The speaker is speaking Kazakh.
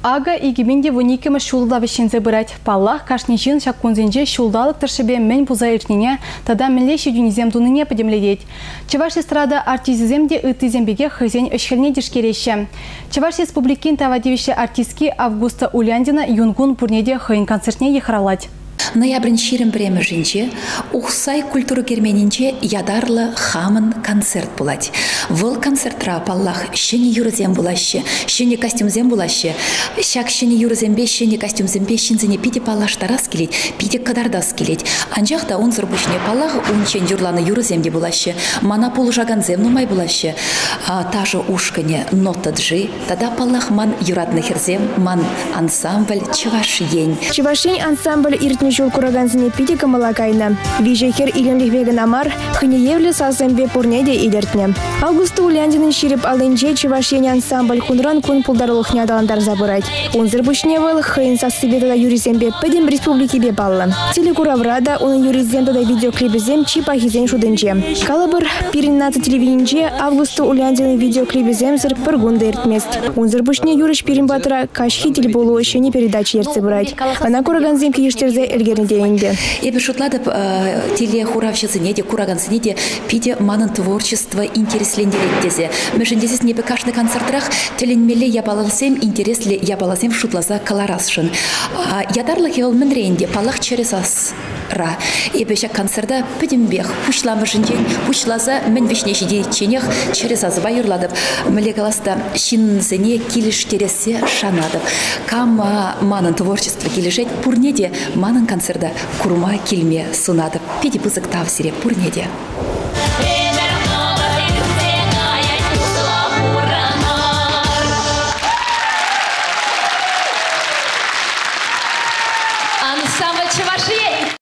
Ага игименде вуникема шулда вещензе бырать. Паллах кашничин шаккунзенже шулдалык тыршыбе мен бузайыртнине, тада милеши дюнизем дуныне подемледеть. Чеваш эстрада артизиземде ытызембеге хызень өшхелне дишкереше. Чеваш республикин тавадевище артистки Августа Уляндина юнгун пурнеде хыйн концертне ехралать. Ноябрь ширим премьер жинче, ухсай культура керменинче ядарлы хамын концерт булать. Выл концертра паллах щени юрзем булаще, щени костюмзем булаще, щак щени юрзембе, щени костюмзембе, щензене пиде паллаш тарас келет, пиде кадардас келет. Анжақта он зырбушне паллах унчен юрланы юрземде булаще, мана полужаганзем нумай булаще. Тажы ушкане нота джи, тада паллах ман юратны херзем, ман ансамбль чевашень. Чевашень ансамбль жол кураганзыне пиде камалакайна. Вижехер игенлихвеген амар, хынеевле сазембе пурнеде илертне. Августа Уляндинын ширип алынче чевашень ансамбль кунран кун пулдарлыхне адаландар забырать. Унзыр бушневыл хын сасыбедада юризембе педем республики бе баллы. Телекураврада унын юризембеда видеоклипезем чипахизен шудынче. Калабыр пириннаты телевиденче Августа Уляндинын видеоклипезем зыр пыргунда эртмест. Унзыр бушне юриш пиринбатыра кашхи телеболу ещене передачи ерцы брать. Ана кураганзем киештерзе эльгернде. Эбе шутладып телехуравщицы де кураганцы де пиде манын творчество интереслендереттезе. Межендесіз небе кашны концертрах теленмеле ябаласем интересле ябаласем шутлаза каларасшын. Ядарлық ел мінрейнде палах через асра. Эбе шак концерда пидембех пушламышынден пушлаза мен вишнешиде ченех через азба юрладып. Мелегаласта шинзене килиштересе шанадып. Кам манын творчество килишет пурнеде манын концерда курма килме сунадып. Пиде пызык тавсире пурнеде. Ансамбль Чевашень.